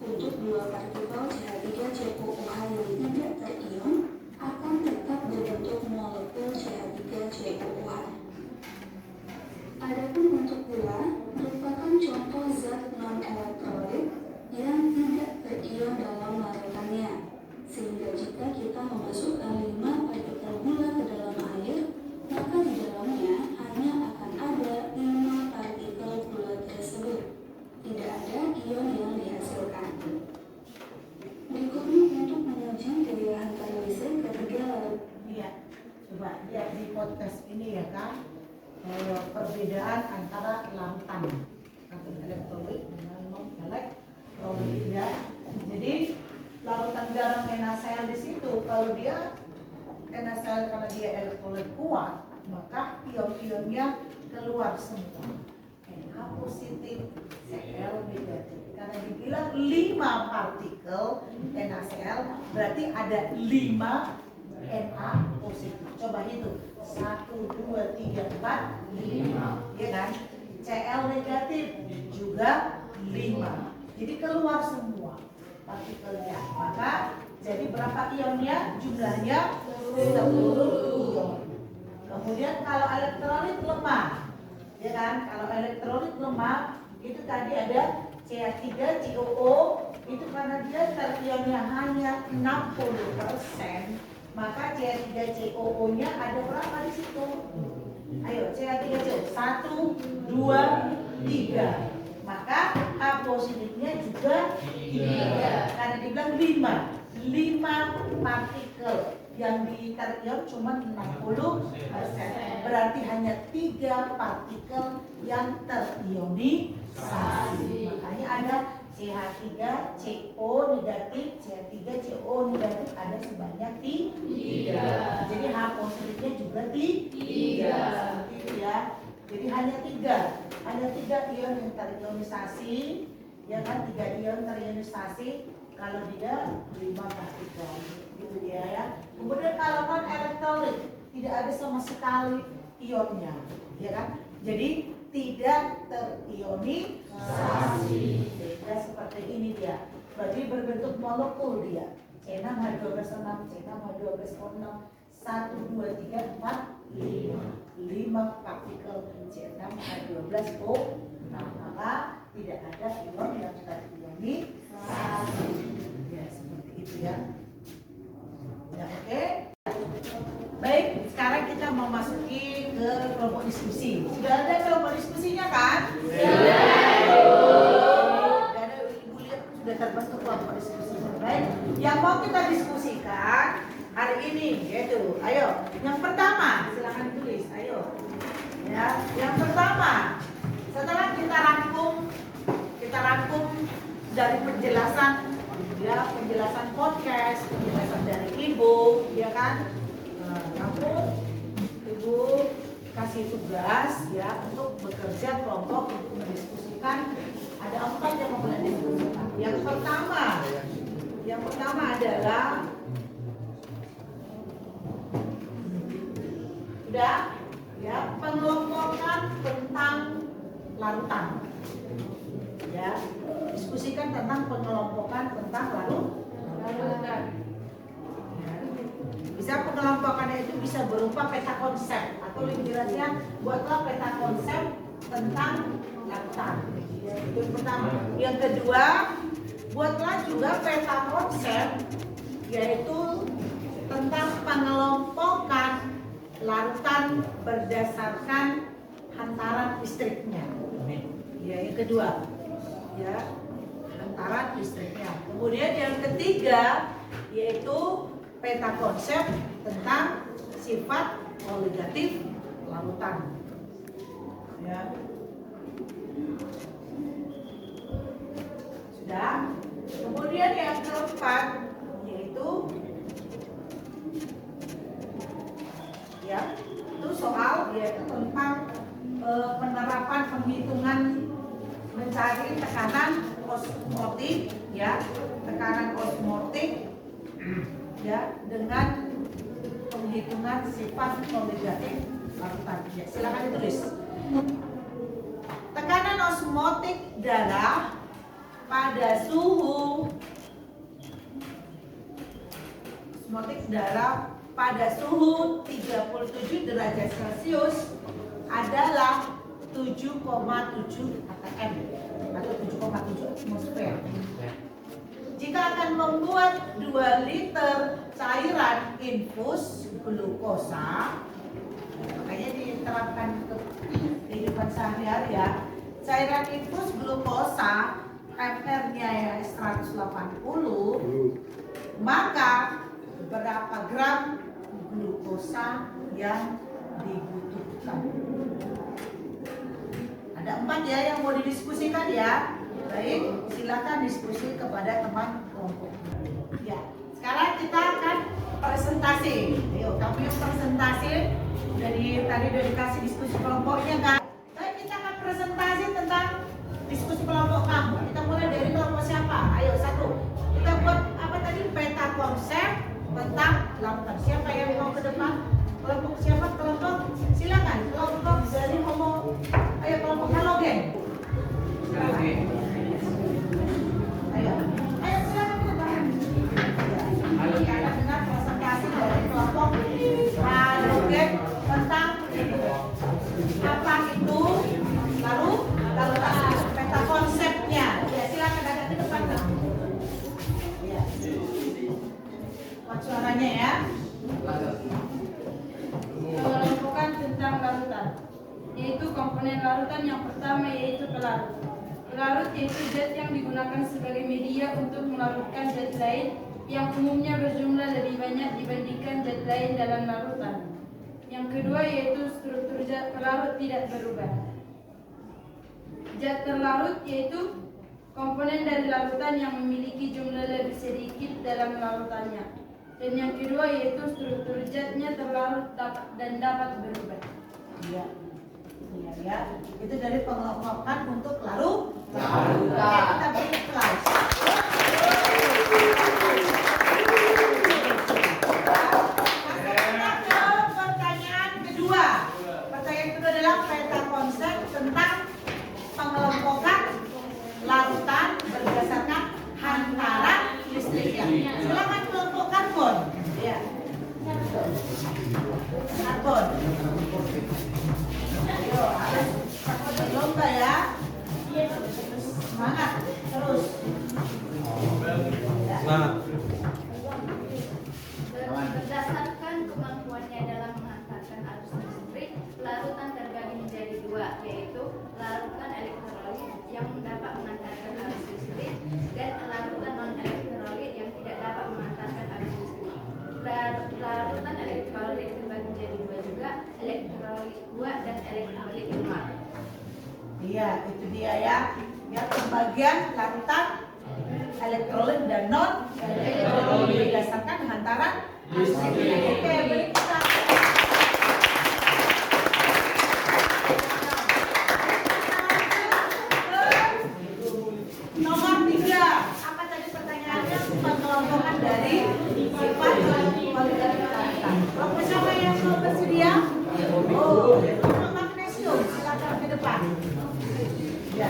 Untuk 2 partikel CH3COOH yang tidak terion akan tetap berbentuk molekul CH3COOH. Adapun untuk gula merupakan contoh zat non-elektrolit yang tidak terion dalam larutannya, sehingga jika kita memasukkan 5 partikel gula ke dalam air, maka di dalamnya hanya akan ada 5 partikel gula tersebut. Tidak ada ion yang dihasilkan. Berikutnya untuk menguji daya hantar listrik ketiga larut. Lihat, coba lihat di podcast ini ya kan, perbedaan antara larutan elektrolit dengan non-elektrolit ya. Jadi larutan garam NaCl di situ, kalau dia NaCl karena dia elektrolit kuat, maka ion-ionnya keluar semua. Na positif, Cl negatif. Karena dibilang 5 partikel NaCl, berarti ada 5 Na positif. Coba hitung, 1, 2, 3, 4, 5, ya kan? Cl negatif juga 5. Jadi keluar semua partikelnya. Maka jadi berapa ionnya? Jumlahnya 10 ion. Kemudian kalau elektrolit lemah, ya kan? Kalau elektrolit lemah itu tadi ada CH3COO, itu karena dia terionnya hanya 60%, maka CH3COO-nya ada berapa di situ? Ayo, CH3COO 1, 2, 3. Maka H positifnya juga 3. Karena dibilang 5 partikel yang diterion cuma 60%. Berarti hanya 3 partikel yang terionisasi. Makanya ada CH3CO negatif, CH3CO negatif ada sebanyak 3. Jadi H positifnya juga 3. Gitu ya. Jadi hanya 3 ion yang terionisasi, ya kan, 3 ion terionisasi kalau dia 5 partikel, gitu ya. Kemudian kalau non elektrolit tidak ada sama sekali ionnya, ya kan. Jadi tidak terionisasi. Beda seperti ini dia. Berarti berbentuk molekul dia. C6H12O6, C6H12O6, 1, 2, 3, 4, 5 partikel C6H12O6. Maka tidak ada ion yang terionisasi. Ya, seperti itu ya. Ya, oke. Baik, sekarang kita memasuki ke kelompok diskusi. Sudah ada kelompok diskusinya kan? Sudah. Ada, Ibu lihat sudah terbentuk kelompok diskusi. Baik, yang mau kita diskusikan hari ini yaitu, ayo, yang pertama silahkan tulis, ayo. Ya, yang pertama, setelah kita rangkum dari penjelasan, ya, penjelasan podcast, penjelasan dari Ibu, ya kan? Namun Ibu kasih tugas ya untuk bekerja kelompok untuk mendiskusikan. Ada 4 yang mau kita diskusikan. Yang pertama adalah sudah ya, pengelompokan tentang larutan. Ya, diskusikan tentang pengelompokan tentang larutan. Bisa pengelompokannya itu bisa berupa peta konsep, atau lebih jelasnya buatlah peta konsep tentang larutan. Itu yang pertama. Yang kedua, buatlah juga peta konsep, yaitu tentang pengelompokan larutan berdasarkan hantaran listriknya. Ya, yang kedua, ya, hantaran listriknya. Kemudian yang ketiga yaitu peta konsep tentang sifat koligatif larutan. Ya. Sudah. Kemudian yang keempat yaitu ya, itu soal yaitu tentang penerapan penghitungan mencari tekanan osmotik, ya, tekanan osmotik, ya, dengan penghitungan sifat koligatif larutan. Ya, silakan ditulis. Tekanan osmotik darah pada suhu pada suhu 37 derajat Celcius adalah 7,7 atm atau 7,7 atmosfer. Jika akan membuat 2 liter cairan infus glukosa, makanya diterapkan ke kehidupan sehari-hari ya. Cairan infus glukosa MR-nya ya 180, maka berapa gram glukosa yang dibutuhkan? Ada 4 ya yang mau didiskusikan ya. Baik, silakan diskusi kepada teman kelompok. Ya, sekarang kita akan presentasi. Ayo, kamu yang presentasi. Tadi udah dikasih diskusi kelompoknya kan? Baik, kita akan presentasi tentang diskusi kelompok kamu. Kita mulai dari kelompok siapa? Ayo, 1. Kita buat apa tadi? Peta konsep tentang larutan. Siapa yang mau ke depan? Kelompok siapa? Kelompok silakan. Kelompok dari homo. Ayo kelompok halogen. Ayo silakan ke depan. Kita akan dengar presentasi dari kelompok halogen tentang apa itu larutan. Peta konsepnya. Ya, silakan agak ke depan. Ya. Kuat suaranya ya. Pengelompokan tentang larutan, yaitu komponen larutan yang pertama yaitu pelarut. Pelarut yaitu zat yang digunakan sebagai media untuk melarutkan zat lain yang umumnya berjumlah lebih banyak dibandingkan zat lain dalam larutan. Yang kedua yaitu struktur zat pelarut tidak berubah. Zat terlarut yaitu komponen dari larutan yang memiliki jumlah lebih sedikit dalam larutannya. Dan yang kedua yaitu struktur zatnya terlarut dan dapat berubah. Iya, ya. Itu dari pengelompokan untuk larutan. Oke, kita beri kelas. Kita ke pertanyaan kedua. Pertanyaan kedua adalah peta konsep tentang pengelompokan larutan berdasarkan hantaran listriknya. Silakan kelompok karbon. Ya. Karbon. Ayo, harus takut berlomba ya. Semangat terus. Ya. Berdasarkan kemampuannya dalam menghantarkan arus listrik, larutan terbagi menjadi 2, yaitu larutan elektrolit yang dapat menghantarkan arus listrik dan larutan non-elektrolit yang tidak dapat menghantarkan arus listrik. Larutan elektrolit terbagi menjadi 2 juga, elektrolit kuat dan elektrolit lemah. Iya, itu dia ya. Yang pembagian larutan elektrolit dan non elektrolit berdasarkan hantaran listrik. Oke, beri kita. Nomor 3. Apa tadi pertanyaannya? Pengelompokan dari sifat kualitas larutan. Kelompok siapa yang belum bersedia? Oh, magnesium. Silakan ke depan. Ya.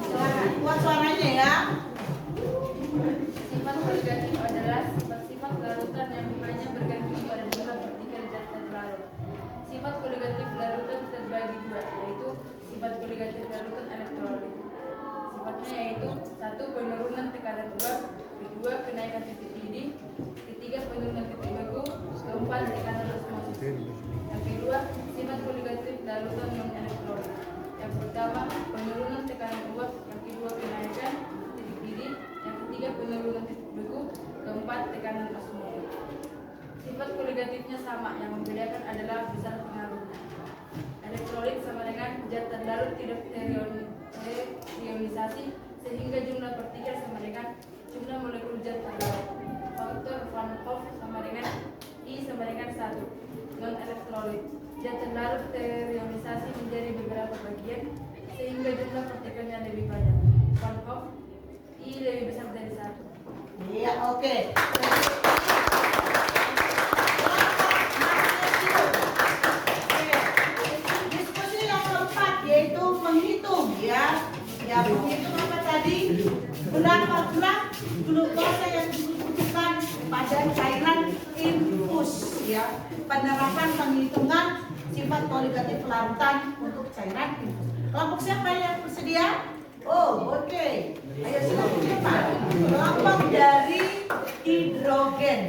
Silakan, kuat suaranya ya. Sifat koligatif adalah sifat-sifat larutan yang hanya bergantung pada jumlah partikel larutan elektrolit. Sifatnya yaitu 1. Penurunan tekanan uap, 2. Kenaikan titik didih, 3. Penurunan titik beku, 4. Tekanan osmosis. Yang kedua, sifat koligatif larutan non elektrolit. Yang pertama, penurunan tekanan uap, yang kedua kenaikan titik didih, yang ketiga penurunan titik beku, keempat tekanan osmosis. Sifat koligatifnya sama, yang membedakan adalah besar pengaruhnya. Elektrolit sama dengan zat terlarut tidak terionisasi sehingga jumlah partikel sama dengan jumlah molekul zat terlarut. Faktor Van Hoff sama dengan I sama dengan 1. Non elektrolit, zat terlarut terionisasi menjadi beberapa bagian sehingga jumlah partikelnya lebih banyak. Van Hoff, I lebih besar dari 1. Iya, oke. Diskusi yang keempat yaitu menghitung ya. Ya, menghitung apa tadi? Berapa gram glukosa yang dibutuhkan pada cairan infus ya. Penerapan penghitungan sifat koligatif larutan untuk cairan infus. Kelompok siapa yang bersedia? Oh, oke. Ayo silakan cepat. Kelompok dari hidrogen.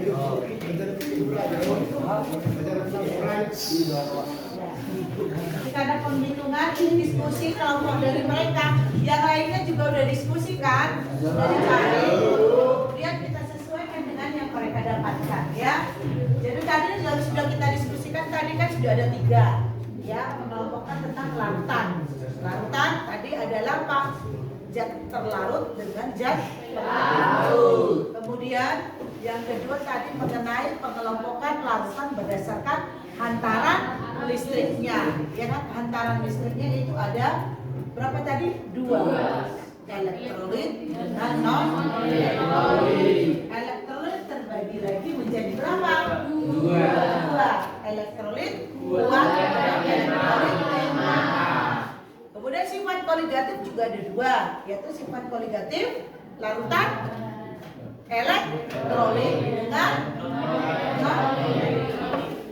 Karena penghitungan ini diskusi kelompok dari mereka. Yang lainnya juga udah diskusi kan? Dari cari. Kemudian kita sesuaikan dengan yang mereka dapatkan ya. Jadi tadi sudah kita diskusikan tadi kan sudah ada 3 ya, mengelompokkan tentang larutan. Larutan tadi adalah apa? Zat terlarut dengan zat pelarut. Kemudian yang kedua tadi mengenai pengelompokan larutan berdasarkan hantaran listriknya. Ya kan, hantaran listriknya itu ada berapa tadi? 2. Elektrolit dengan non elektrolit. Elektrolit terbagi lagi menjadi berapa? 2. Elektrolit kuat dan elektrolit lemah. Kemudian sifat koligatif juga ada 2, yaitu sifat koligatif larutan elektrolit dengan non-elektrolit.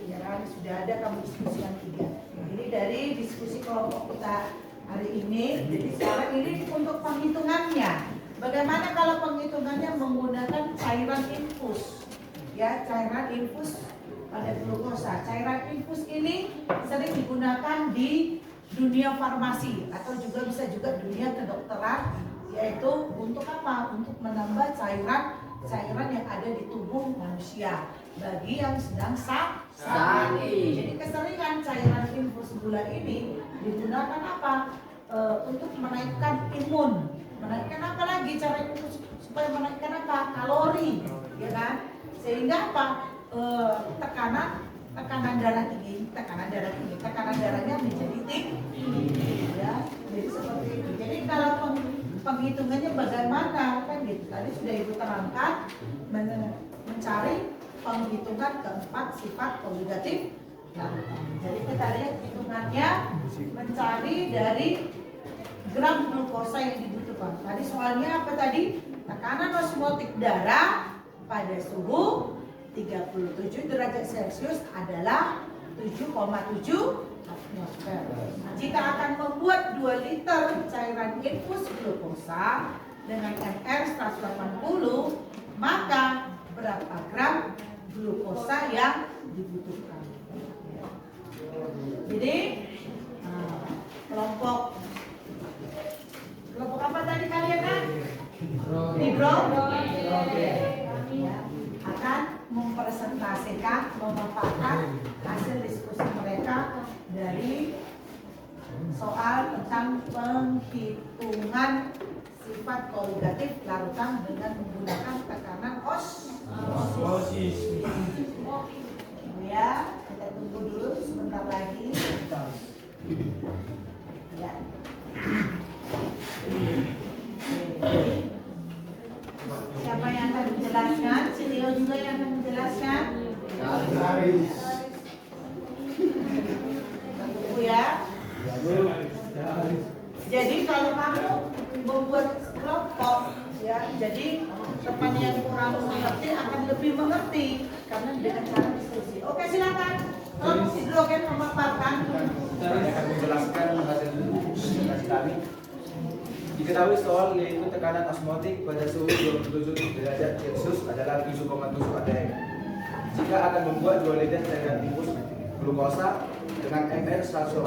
Ya kan, sudah ada kamu diskusi yang 3. Ini dari diskusi kelompok kita hari ini. Jadi sekarang ini untuk penghitungannya. Bagaimana kalau penghitungannya menggunakan cairan infus? Ya, cairan infus pada glukosa. Cairan infus ini sering digunakan di dunia farmasi atau juga bisa juga dunia kedokteran, yaitu untuk apa? Untuk menambah cairan yang ada di tubuh manusia bagi yang sedang sakit. Jadi keseringan cairan infus gula ini digunakan apa? Untuk menaikkan imun. Menaikkan apa lagi cara infus supaya menaikkan apa? Kalori, ya kan? Sehingga apa? Tekanan darahnya menjadi tinggi ya. Jadi seperti itu. Jadi kalau penghitungannya bagaimana kan gitu. Tadi sudah Ibu terangkan mencari penghitungan keempat sifat koligatif larutan. Jadi kita lihat hitungannya mencari dari gram glukosa yang dibutuhkan. Tadi soalnya apa tadi? Tekanan osmotik darah pada suhu 37 derajat Celcius adalah 7,7 atmosfer. Jika akan membuat 2 liter cairan infus glukosa dengan MR 180, maka berapa gram glukosa yang dibutuhkan? Jadi kelompok apa tadi kalian kan? Hidrogen. Akan mempresentasikan, memaparkan hasil diskusi mereka dari soal tentang penghitungan sifat koligatif larutan dengan menggunakan tekanan osmosis. Ya, kita tunggu dulu sebentar lagi. Ya. Siapa yang akan menjelaskan? Si Leo juga yang akan menjelaskan. Tunggu ya. Jadi kalau kamu membuat kelompok, ya, jadi teman yang kurang mengerti akan lebih mengerti karena dengan cara diskusi. Oke, silakan. Kelompok hidrogen memaparkan. Saya akan menjelaskan hasil diskusi kami Diketahui soal yaitu tekanan osmotik pada suhu 27 derajat Celcius adalah 7,7 atm. Jika akan membuat 2 liter cairan timbus glukosa dengan mR 180,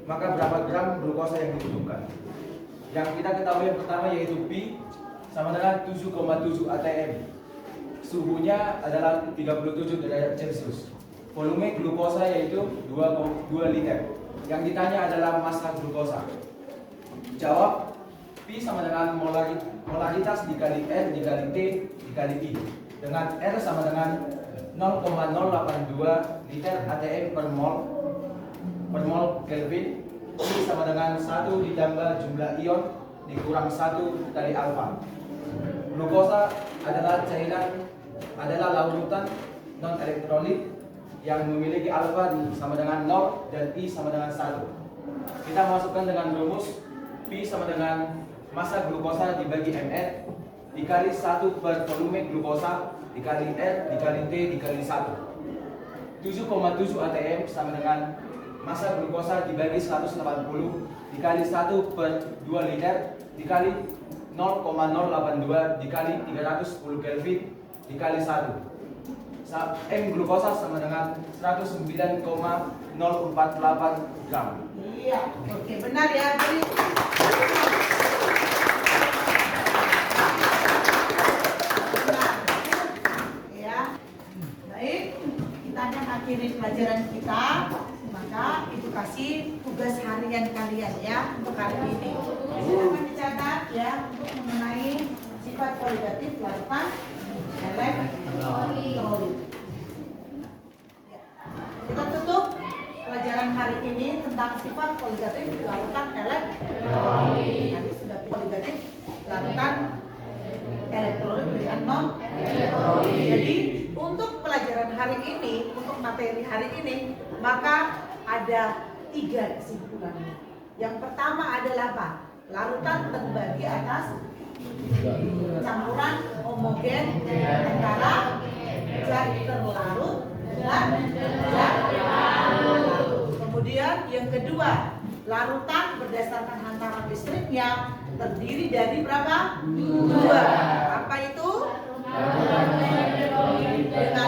maka berapa gram glukosa yang dibutuhkan? Yang kita ketahui yang pertama yaitu P sama dengan 7,7 atm. Suhunya adalah 37 derajat Celcius. Volume glukosa yaitu 2 liter. Yang ditanya adalah massa glukosa. Jawab, P sama dengan molaritas dikali R dikali T dikali I. Dengan R sama dengan 0,082 liter atm per mol Kelvin. I sama dengan 1 ditambah jumlah ion dikurang 1 kali alfa. Glukosa adalah larutan non elektrolit yang memiliki alfa sama dengan 0 dan I sama dengan 1. Kita masukkan dengan rumus P sama dengan massa glukosa dibagi mR dikali 1 per volume glukosa dikali R dikali T dikali 1. 7,7 atm sama dengan massa glukosa dibagi 180 dikali 1 per 2 liter dikali 0,082 dikali 310 Kelvin dikali 1. M glukosa sama dengan 109,048 gram. Iya, oke, benar ya. Jadi benar. Ya. Baik, kita akan akhiri pelajaran kita. Maka itu kasih tugas harian kalian ya untuk hari ini. Silakan dicatat ya untuk mengenai sifat kualitatif larutan elektrolit. Ya. Kita tutup pelajaran hari ini tentang sifat kualitatif larutan elektrolit. Tadi sudah kualitatif larutan elektrolit dengan non elektrolit. Jadi untuk pelajaran hari ini, untuk materi hari ini, maka ada 3 kesimpulan. Yang pertama adalah apa? Larutan terbagi atas campuran homogen antara zat terlarut dan zat larut. Kemudian yang kedua, larutan berdasarkan hantaran listriknya terdiri dari berapa? 2. Apa itu? Dengan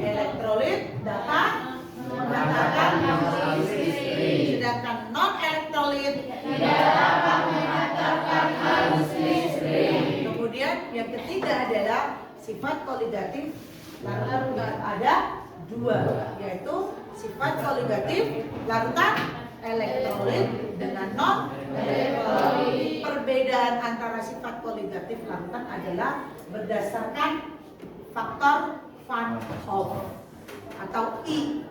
elektrolit dapat menghantarkan listrik, sedangkan non elektrolit tidak dapat menghantarkan arus listrik. Kemudian yang ketiga adalah sifat kualitatif larutan ada 2, yaitu sifat kualitatif larutan elektrolit dengan non elektrolit. Perbedaan antara sifat kualitatif larutan adalah berdasarkan faktor Van Hoff atau I.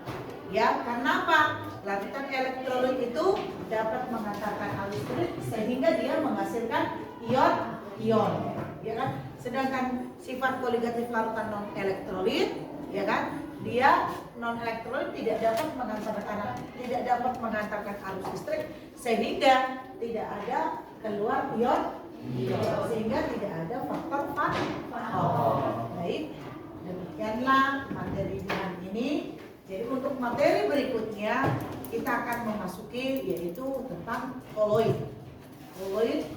Ya, karena apa? Larutan elektrolit itu dapat mengantarkan arus listrik sehingga dia menghasilkan ion, ya kan? Sedangkan sifat kualitatif larutan non elektrolit, ya kan? Dia non elektrolit tidak dapat mengantarkan arus listrik sehingga tidak ada keluar ion, sehingga tidak ada faktor Van Hoff. Baik, demikianlah materi hari ini. Jadi untuk materi berikutnya kita akan memasuki yaitu tentang koloid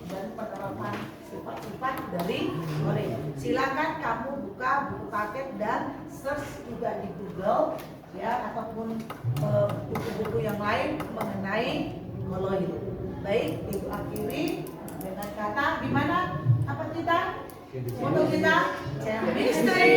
dan penerapan sifat-sifat dari koloid. Silakan kamu buka buku paket dan search juga di Google ya ataupun buku-buku yang lain mengenai koloid. Baik, ibu akhiri dengan kata gimana? Apa kita? Untuk kita chemistry